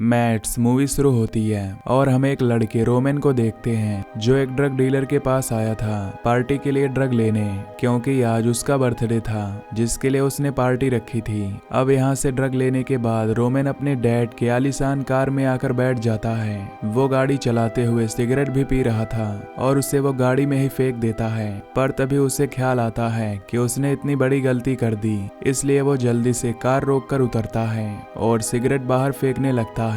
Mats movie शुरू होती है और हम एक लड़के रोमेन को देखते हैं जो एक ड्रग डीलर के पास आया था पार्टी के लिए ड्रग लेने, क्योंकि आज उसका बर्थडे था जिसके लिए उसने पार्टी रखी थी। अब यहाँ से ड्रग लेने के बाद रोमेन अपने डैड के आलीशान कार में आकर बैठ जाता है। वो गाड़ी चलाते हुए सिगरेट भी पी रहा था और उसे वो गाड़ी में ही फेंक देता है, पर तभी उसे ख्याल आता है कि उसने इतनी बड़ी गलती कर दी, इसलिए वो जल्दी से कार रोककर उतरता है और सिगरेट बाहर फेंकने लगता है।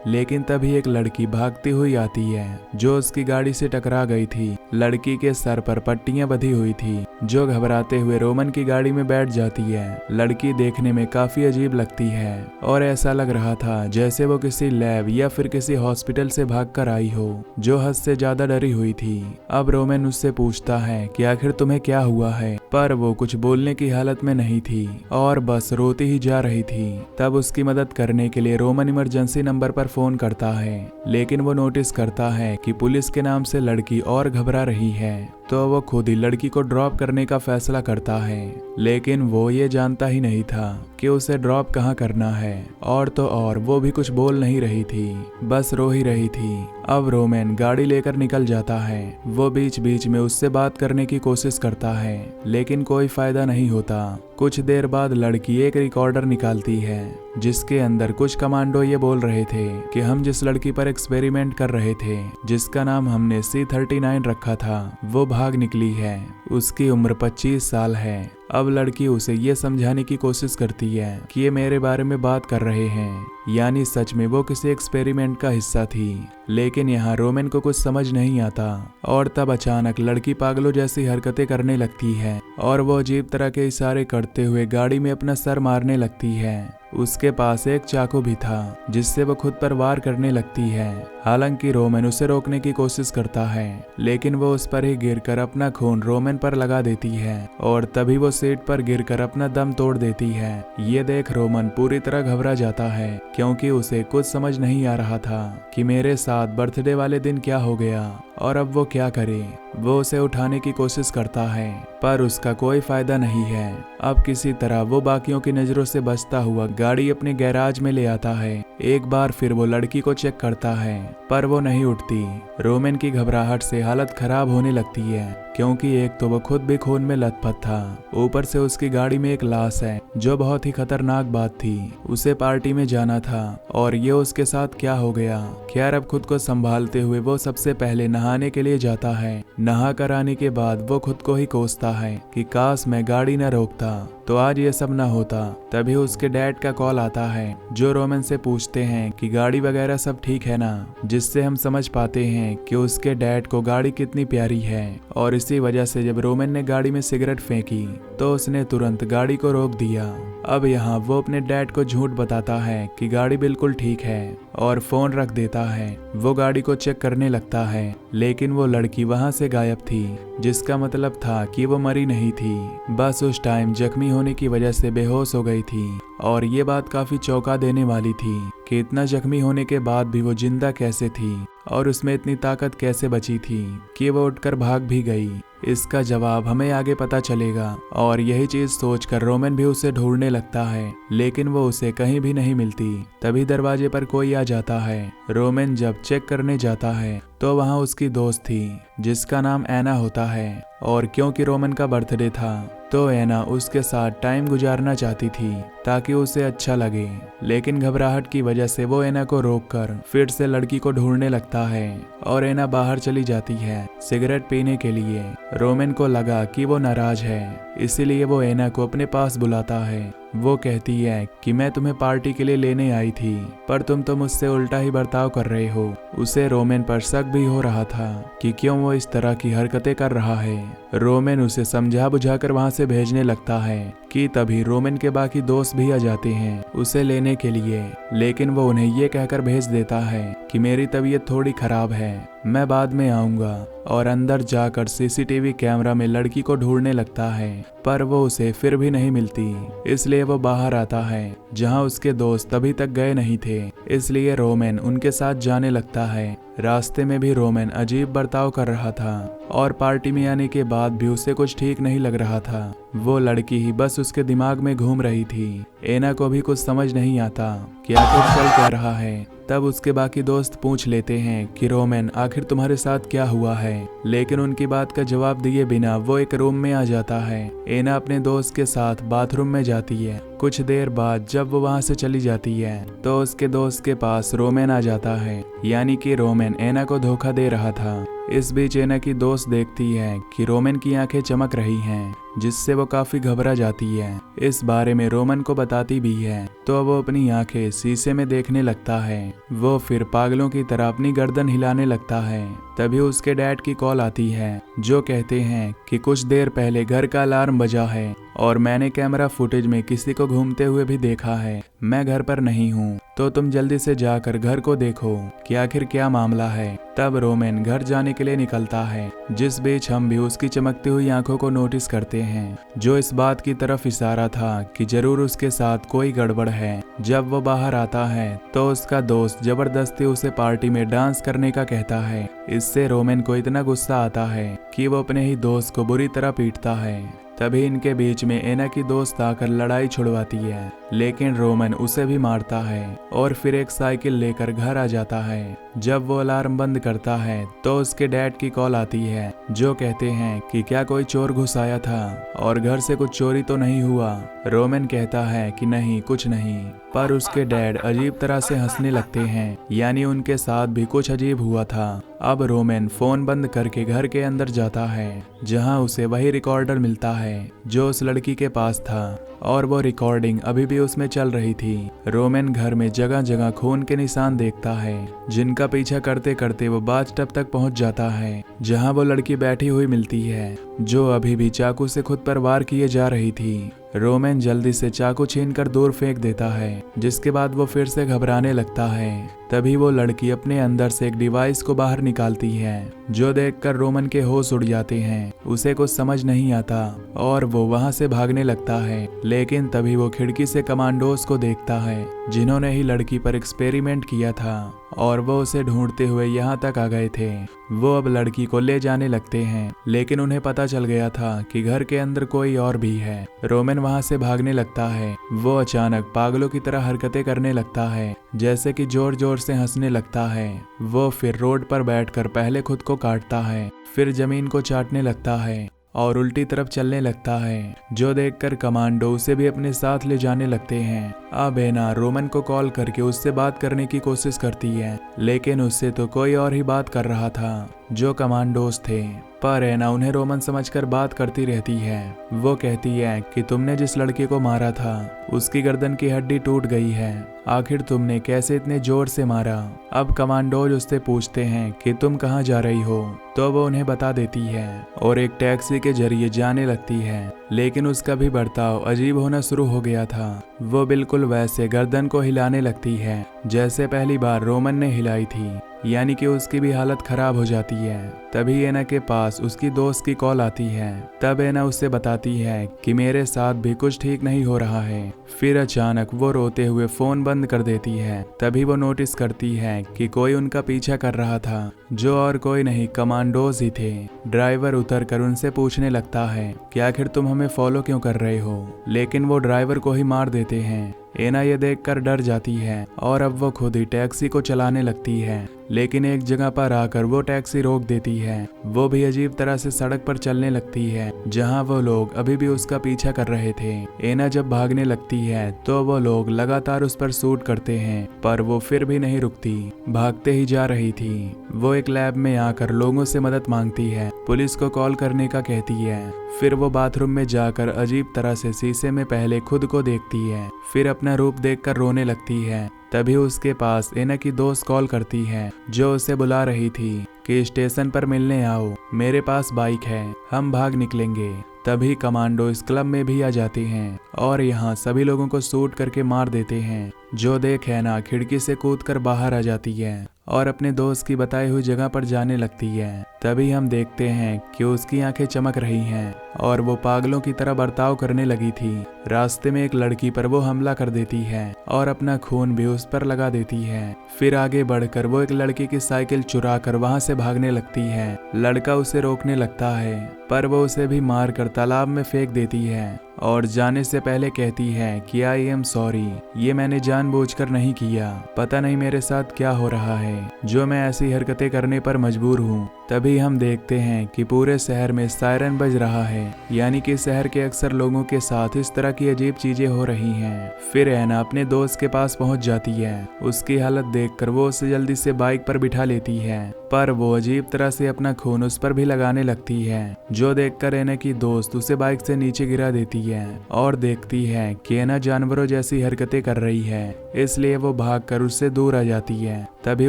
लेकिन तभी एक लड़की भागती हुई आती है जो उसकी गाड़ी से टकरा गई थी। लड़की के सर पर पट्टियां बंधी हुई थी जो घबराते हुए रोमन की गाड़ी में बैठ जाती है। लड़की देखने में काफी अजीब लगती है और ऐसा लग रहा था जैसे वो किसी लैब या फिर किसी हॉस्पिटल से भागकर आई हो, जो हद से ज्यादा डरी हुई थी। अब रोमन उससे पूछता है कि आखिर तुम्हें क्या हुआ है, पर वो कुछ बोलने की हालत में नहीं थी और बस रोती ही जा रही थी। तब उसकी मदद करने के लिए रोमन इमरजेंसी नंबर पर फोन करता है, लेकिन वो नोटिस करता है कि पुलिस के नाम से लड़की और घबरा रही है, तो वो खुद ही लड़की को ड्रॉप करने का फैसला करता है। लेकिन वो ये जानता ही नहीं था कि उसे ड्रॉप कहाँ करना है, और तो और वो भी कुछ बोल नहीं रही थी, बस रो ही रही थी। अब रोमन गाड़ी लेकर निकल जाता है। वो बीच बीच में उससे बात करने की कोशिश करता है, लेकिन कोई फायदा नहीं होता। कुछ देर बाद लड़की एक रिकॉर्डर निकालती है जिसके अंदर कुछ कमांडो ये बोल रहे थे कि हम जिस लड़की पर एक्सपेरिमेंट कर रहे थे, जिसका नाम हमने C39 रखा था, वो भाग निकली है। उसकी उम्र 25 साल है। अब लड़की उसे ये समझाने की कोशिश करती है कि ये मेरे बारे में बात कर रहे हैं, यानी सच में वो किसी एक्सपेरिमेंट का हिस्सा थी। लेकिन यहाँ रोमन को कुछ समझ नहीं आता और तब अचानक लड़की पागलों जैसी हरकतें करने लगती है और वो अजीब तरह के इशारे करते हुए गाड़ी में अपना सर मारने लगती है। उसके पास एक चाकू भी था जिससे वो खुद पर वार करने लगती है। हालांकि रोमन उसे रोकने की कोशिश करता है, लेकिन वो उस पर ही गिरकर अपना खून रोमन पर लगा देती है और तभी वो सीट पर गिरकर अपना दम तोड़ देती है। ये देख रोमन पूरी तरह घबरा जाता है, क्योंकि उसे कुछ समझ नहीं आ रहा था कि मेरे साथ बर्थडे वाले दिन क्या हो गया और अब वो क्या करे। वो उसे उठाने की कोशिश करता है, पर उसका कोई फायदा नहीं है। अब किसी तरह वो बाकियों की नजरों से बचता हुआ गाड़ी अपने गैराज में ले आता है। एक बार फिर वो लड़की को चेक करता है, पर वो नहीं उठती। रोमन की घबराहट से हालत खराब होने लगती है, क्योंकि एक तो वो खुद भी खून में लथपथ था, ऊपर से उसकी गाड़ी में एक लाश है, जो बहुत ही खतरनाक बात थी। उसे पार्टी में जाना था और ये उसके साथ क्या हो गया। खैर, अब खुद को संभालते हुए वो सबसे पहले नहाने के लिए जाता है। नहा कर आने के बाद वो खुद को ही कोसता है कि काश मैं गाड़ी न रोकता तो आज ये सब न होता। तभी उसके डैड का कॉल आता है, जो रोमन से पूछते हैं कि गाड़ी वगैरह सब ठीक है ना, जिससे हम समझ पाते हैं कि उसके डैड को गाड़ी कितनी प्यारी है। और इसी वजह से जब रोमन ने गाड़ी में सिगरेट फेंकी तो उसने तुरंत गाड़ी को रोक दिया। अब यहाँ वो अपने डैड को झूठ बताता है कि गाड़ी बिल्कुल ठीक है और फोन रख देता है। वो गाड़ी को चेक करने लगता है, लेकिन वो लड़की वहां से गायब थी, जिसका मतलब था कि वो मरी नहीं थी, बस उस टाइम जख्मी होने की वजह से बेहोश हो गई थी। और ये बात काफी चौंका देने वाली थी कि इतना जख्मी होने के बाद भी वो जिंदा कैसे थी और उसमें इतनी ताकत कैसे बची थी कि वो उठकर भाग भी गई। इसका जवाब हमें आगे पता चलेगा। और यही चीज सोचकर रोमन भी उसे ढूंढने लगता है, लेकिन वो उसे कहीं भी नहीं मिलती। तभी दरवाजे पर कोई आ जाता है। रोमन जब चेक करने जाता है तो वहाँ उसकी दोस्त थी, जिसका नाम एना होता है। और क्योंकि रोमन का बर्थडे था तो एना उसके साथ टाइम गुजारना चाहती थी ताकि उसे अच्छा लगे, लेकिन घबराहट की वजह से वो एना को रोककर फिर से लड़की को ढूंढने लगता है और एना बाहर चली जाती है सिगरेट पीने के लिए। रोमन को लगा कि वो नाराज है, इसीलिए वो एना को अपने पास बुलाता है। वो कहती है कि मैं तुम्हें पार्टी के लिए लेने आई थी, पर तुम तो मुझसे उल्टा ही बर्ताव कर रहे हो। उसे रोमन पर शक भी हो रहा था कि क्यों वो इस तरह की हरकतें कर रहा है। रोमन उसे समझा बुझाकर वहां से भेजने लगता है कि तभी रोमन के बाकी दोस्त भी आ जाते हैं उसे लेने के लिए, लेकिन वो उन्हें ये कहकर भेज देता है कि मेरी तबीयत थोड़ी खराब है, मैं बाद में आऊंगा। और अंदर जाकर CCTV कैमरा में लड़की को ढूंढने लगता है, पर वो उसे फिर भी नहीं मिलती। इसलिए वो बाहर आता है जहां उसके दोस्त अभी तक गए नहीं थे, इसलिए रोमन उनके साथ जाने लगता है। रास्ते में भी रोमन अजीब बर्ताव कर रहा था और पार्टी में आने के बाद भी उसे कुछ ठीक नहीं लग रहा था। वो लड़की ही बस उसके दिमाग में घूम रही थी। एना को भी कुछ समझ नहीं आता कि आखिर चल क्या रहा है। तब उसके बाकी दोस्त पूछ लेते हैं कि रोमन आखिर तुम्हारे साथ क्या हुआ है, लेकिन उनकी बात का जवाब दिए बिना वो एक रूम में आ जाता है। एना अपने दोस्त के साथ बाथरूम में जाती है। कुछ देर बाद जब वो वहां से चली जाती है तो उसके दोस्त के पास रोमन आ जाता है, यानी कि रोमन एना को धोखा दे रहा था। इस बीच एना की दोस्त देखती है कि रोमन की आंखें चमक रही हैं, जिससे वो काफी घबरा जाती है। इस बारे में रोमन को बताती भी है तो वो अपनी आंखें शीशे में देखने लगता है। वो फिर पागलों की तरह अपनी गर्दन हिलाने लगता है। तभी उसके डैड की कॉल आती है, जो कहते हैं कि कुछ देर पहले घर का अलार्म बजा है और मैंने कैमरा फुटेज में किसी को घूमते हुए भी देखा है। मैं घर पर नहीं हूँ, तो तुम जल्दी से जाकर घर को देखो कि आखिर क्या मामला है। तब रोमन घर जाने के लिए निकलता है, जिस बीच हम भी उसकी चमकती हुई आंखों को नोटिस करते हैं, जो इस बात की तरफ इशारा था कि जरूर उसके साथ कोई गड़बड़ है। जब वो बाहर आता है तो उसका दोस्त जबरदस्ती उसे पार्टी में डांस करने का कहता है। इससे रोमन को इतना गुस्सा आता है कि वो अपने ही दोस्त को बुरी तरह पीटता है। तभी इनके बीच में एना की दोस्त आकर लड़ाई छुड़वाती है, लेकिन रोमन उसे भी मारता है और फिर एक साइकिल लेकर घर आ जाता है। जब वो अलार्म बंद करता है तो उसके डैड की कॉल आती है, जो कहते हैं कि क्या कोई चोर घुस आया था और घर से कुछ चोरी तो नहीं हुआ। रोमन कहता है कि नहीं, कुछ नहीं, पर उसके डैड अजीब तरह से हंसने लगते हैं, यानी उनके साथ भी कुछ अजीब हुआ था। अब रोमन फोन बंद करके घर के अंदर जाता है, जहां उसे वही रिकॉर्डर मिलता है जो उस लड़की के पास था, और वो रिकॉर्डिंग अभी भी उसमें चल रही थी। रोमन घर में जगह जगह खून के निशान देखता है, जिनका पीछा करते करते वो बाथटब तक पहुंच जाता है, जहां वो लड़की बैठी हुई मिलती है, जो अभी भी चाकू से खुद पर वार किए जा रही थी। रोमन जल्दी से चाकू छीनकर दूर फेंक देता है, जिसके बाद वो फिर से घबराने लगता है। तभी वो लड़की अपने अंदर से एक डिवाइस को बाहर निकालती है, जो देखकर रोमन के होश उड़ जाते हैं। उसे कुछ समझ नहीं आता और वो वहां से भागने लगता है, लेकिन तभी वो खिड़की से कमांडोज को देखता है, जिन्होंने ही लड़की पर एक्सपेरिमेंट किया था, और वो उसे ढूंढते हुए यहाँ तक आ गए थे। वो अब लड़की को ले जाने लगते हैं, लेकिन उन्हें पता चल गया था कि घर के अंदर कोई और भी है। रोमन वहां से भागने लगता है। वो अचानक पागलों की तरह हरकतें करने लगता है, जैसे कि जोर जोर से हंसने लगता है। वो फिर रोड पर बैठकर पहले खुद को काटता है, फिर जमीन को चाटने लगता है और उल्टी तरफ चलने लगता है, जो देखकर कमांडो उसे भी अपने साथ ले जाने लगते हैं। अब एना रोमन को कॉल करके उससे बात करने की कोशिश करती है, लेकिन उससे तो कोई और ही बात कर रहा था, जो कमांडोज थे। पर एना उन्हें रोमन समझकर बात करती रहती है। वो कहती है कि तुमने जिस लड़के को मारा था उसकी गर्दन की हड्डी टूट गई है, आखिर तुमने कैसे इतने जोर से मारा। अब कमांडोज उससे पूछते हैं कि तुम कहाँ जा रही हो, तो वो उन्हें बता देती है और एक टैक्सी के जरिए जाने लगती है, लेकिन उसका भी बर्ताव अजीब होना शुरू हो गया था। वो बिल्कुल वैसे गर्दन को हिलाने लगती है जैसे पहली बार रोमन ने हिलाई थी, यानी कि उसकी भी हालत खराब हो जाती है। तभी एना के पास उसकी दोस्त की कॉल आती है। तब एना उससे बताती है कि मेरे साथ भी कुछ ठीक नहीं हो रहा है। फिर अचानक वो रोते हुए फोन बंद कर देती है। तभी वो नोटिस करती है कि कोई उनका पीछा कर रहा था, जो और कोई नहीं कमांडोज ही थे। ड्राइवर उतरकर उनसे पूछने लगता है कि आखिर तुम हमें फॉलो क्यों कर रहे हो, लेकिन वो ड्राइवर को ही मार देते हैं। एना ये देखकर डर जाती है और अब वो खुद ही टैक्सी को चलाने लगती है, लेकिन एक जगह पर आकर वो टैक्सी रोक देती है। वो भी अजीब तरह से सड़क पर चलने लगती है, जहां वो लोग अभी भी उसका पीछा कर रहे थे। एना जब भागने लगती है तो वो लोग लगातार उस पर शूट करते हैं, पर वो फिर भी नहीं रुकती, भागते ही जा रही थी। वो एक लैब में आकर लोगों से मदद मांगती है, पुलिस को कॉल करने का कहती है। फिर वो बाथरूम में जाकर अजीब तरह से शीशे में पहले खुद को देखती है, फिर अपना रूप देखकर रोने लगती है। तभी उसके पास एना की दोस्त कॉल करती है, जो उसे बुला रही थी कि स्टेशन पर मिलने आओ, मेरे पास बाइक है, हम भाग निकलेंगे। तभी कमांडो इस क्लब में भी आ जाते हैं और यहाँ सभी लोगों को शूट करके मार देते हैं, जो देख एना खिड़की से कूदकर बाहर आ जाती है और अपने दोस्त की बताई हुई जगह पर जाने लगती है। तभी हम देखते हैं कि उसकी आंखें चमक रही हैं और वो पागलों की तरह बर्ताव करने लगी थी। रास्ते में एक लड़की पर वो हमला कर देती है और अपना खून भी उस पर लगा देती है। फिर आगे बढ़कर वो एक लड़की की साइकिल चुरा कर वहां से भागने लगती है। लड़का उसे रोकने लगता है, पर वो उसे भी मार कर तालाब में फेंक देती है और जाने से पहले कहती है कि आई एम सॉरी, ये मैंने जानबूझकर नहीं किया, पता नहीं मेरे साथ क्या हो रहा है जो मैं ऐसी हरकतें करने पर मजबूर हूँ। तभी हम देखते हैं कि पूरे शहर में सायरन बज रहा है, यानी कि शहर के अक्सर लोगों के साथ इस तरह की अजीब चीजें हो रही हैं। फिर ऐना अपने दोस्त के पास पहुंच जाती है। उसकी हालत देखकर वो उसे जल्दी से बाइक पर बिठा लेती है, पर वो अजीब तरह से अपना खून उस पर भी लगाने लगती है, जो देखकर ऐना की दोस्त उसे बाइक से नीचे गिरा देती है और देखती है कि ऐना जानवरों जैसी हरकतें कर रही है, इसलिए वो भागकर उससे दूर आ जाती है। तभी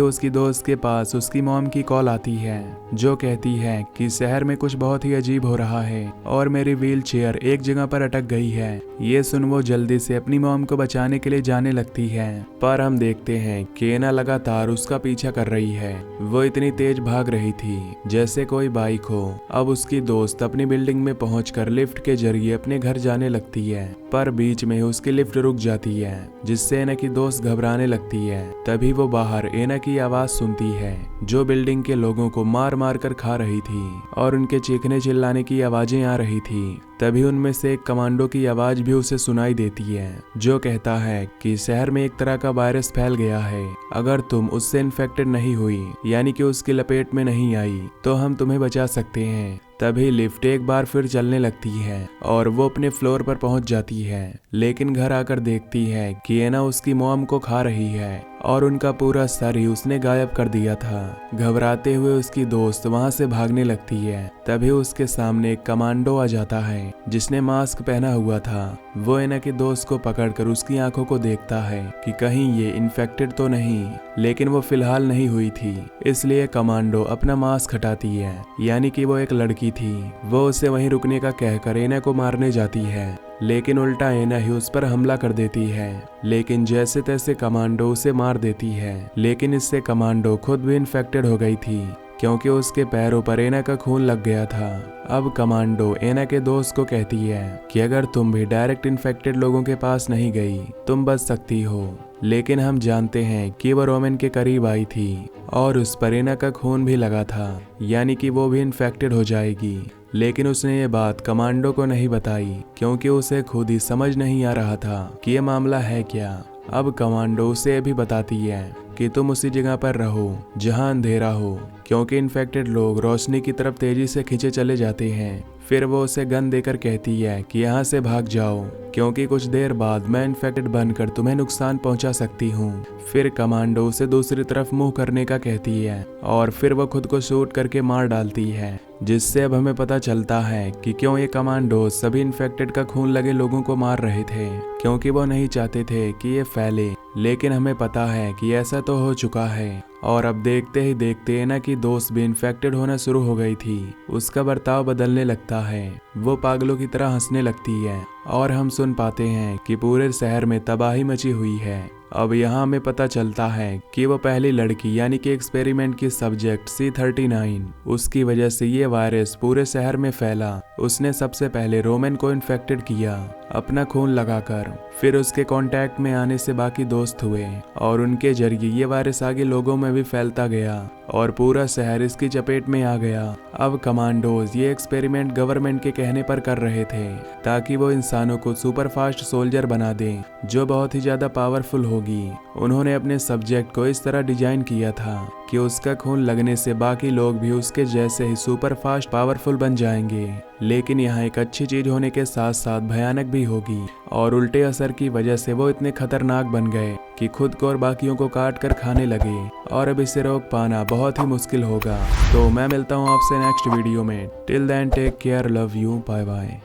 उसकी दोस्त के पास उसकी मॉम की कॉल आती है, जो कहती है कि शहर में कुछ बहुत ही अजीब हो रहा है और मेरी व्हील चेयर एक जगह पर अटक गई है। ये सुन वो जल्दी से अपनी मॉम को बचाने के लिए जाने लगती है, पर हम देखते हैं कि ऐना लगातार उसका पीछा कर रही है। वो इतनी तेज भाग रही थी जैसे कोई बाइक हो। अब उसकी दोस्त अपनी बिल्डिंग में पहुंचकर लिफ्ट के जरिए अपने घर जाने लगती है, पर बीच में उसकी लिफ्ट रुक जाती है, जिससे ऐना की दोस्त घबराने लगती है। तभी वो बाहर ऐना की आवाज सुनती है, जो बिल्डिंग के लोगों को मार मार कर खा रही थी और उनके चीखने चिल्लाने की आवाजें आ रही थी। तभी उनमें से एक कमांडो की आवाज भी उसे सुनाई देती है, जो कहता है कि शहर में एक तरह का वायरस फैल गया है, अगर तुम उससे इन्फेक्टेड नहीं हुई, यानी कि उसकी लपेट में नहीं आई, तो हम तुम्हें बचा सकते हैं। तभी लिफ्ट एक बार फिर चलने लगती है और वो अपने फ्लोर पर पहुंच जाती है, लेकिन घर आकर देखती है कि ऐना उसकी मॉम को खा रही है और उनका पूरा सर ही उसने गायब कर दिया था। घबराते हुए उसकी दोस्त वहां से भागने लगती है। तभी उसके सामने एक कमांडो आ जाता है, जिसने मास्क पहना हुआ था। वो ऐना की दोस्त को पकड़कर उसकी आंखों को देखता है कि कहीं ये इन्फेक्टेड तो नहीं, लेकिन वो फिलहाल नहीं हुई थी, इसलिए कमांडो अपना मास्क हटाती है, यानी कि वो एक लड़की थी। वो उसे वहीं रुकने का कहकर ऐना को मारने जाती है, लेकिन उल्टा ऐना ही उस पर हमला कर देती है। लेकिन जैसे तैसे कमांडो उसे मार देती है, लेकिन इससे कमांडो खुद भी इन्फेक्टेड हो गई थी, क्योंकि उसके पैरों पर ऐना का खून लग गया था। अब कमांडो ऐना के दोस्त को कहती है कि अगर तुम भी डायरेक्ट इन्फेक्टेड लोगों के पास नहीं गई, तुम बच सकती हो। लेकिन हम जानते हैं कि वो रोमन के करीब आई थी और उस पर ऐना का खून भी लगा था, यानी कि वो भी इन्फेक्टेड हो जाएगी। लेकिन उसने ये बात कमांडो को नहीं बताई, क्योंकि उसे खुद ही समझ नहीं आ रहा था कि ये मामला है क्या। अब कमांडो उसे भी बताती है कि तुम उसी जगह पर रहो जहां अंधेरा हो, क्योंकि इन्फेक्टेड लोग रोशनी की तरफ तेजी से खींचे चले जाते हैं। फिर वो उसे गन देकर कहती है कि यहाँ से भाग जाओ, क्योंकि कुछ देर बाद मैं इन्फेक्टेड बनकर तुम्हें नुकसान पहुंचा सकती हूँ। फिर कमांडो उसे दूसरी तरफ मुंह करने का कहती है और फिर वो खुद को शूट करके मार डालती है, जिससे अब हमें पता चलता है कि क्यों ये कमांडो सभी इन्फेक्टेड का खून लगे लोगों को मार रहे थे, क्योंकि वो नहीं चाहते थे कि ये फैले। लेकिन हमें पता है कि ऐसा तो हो चुका है, और अब देखते ही देखते ऐना की दोस्त भी इन्फेक्टेड होना शुरू हो गई थी। उसका बर्ताव बदलने लगता है, वो पागलों की तरह हंसने लगती है और हम सुन पाते हैं कि पूरे शहर में तबाही मची हुई है। अब यहाँ हमें पता चलता है कि वो पहली लड़की यानी कि एक्सपेरिमेंट की सब्जेक्ट C39, उसकी वजह से ये वायरस पूरे शहर में फैला। उसने सबसे पहले रोमन को इन्फेक्टेड किया अपना खून लगाकर, फिर उसके कांटेक्ट में आने से बाकी दोस्त हुए और उनके जरिए ये वायरस आगे लोगों में भी फैलता गया और पूरा शहर इसकी चपेट में आ गया। अब कमांडोज ये एक्सपेरिमेंट गवर्नमेंट के कहने पर कर रहे थे, ताकि वो इंसानों को सुपर फास्ट सोल्जर बना दें, जो बहुत ही ज्यादा पावरफुल होगी। उन्होंने अपने सब्जेक्ट को इस तरह डिजाइन किया था कि उसका खून लगने से बाकी लोग भी उसके जैसे ही सुपर फास्ट पावरफुल बन जाएंगे। लेकिन यहाँ एक अच्छी चीज होने के साथ साथ भयानक भी होगी, और उल्टे असर की वजह से वो इतने खतरनाक बन गए कि खुद को और बाकियों को काट कर खाने लगे, और अब इसे रोक पाना बहुत ही मुश्किल होगा। तो मैं मिलता हूँ आपसे नेक्स्ट वीडियो में। Till then take care, love you, bye bye.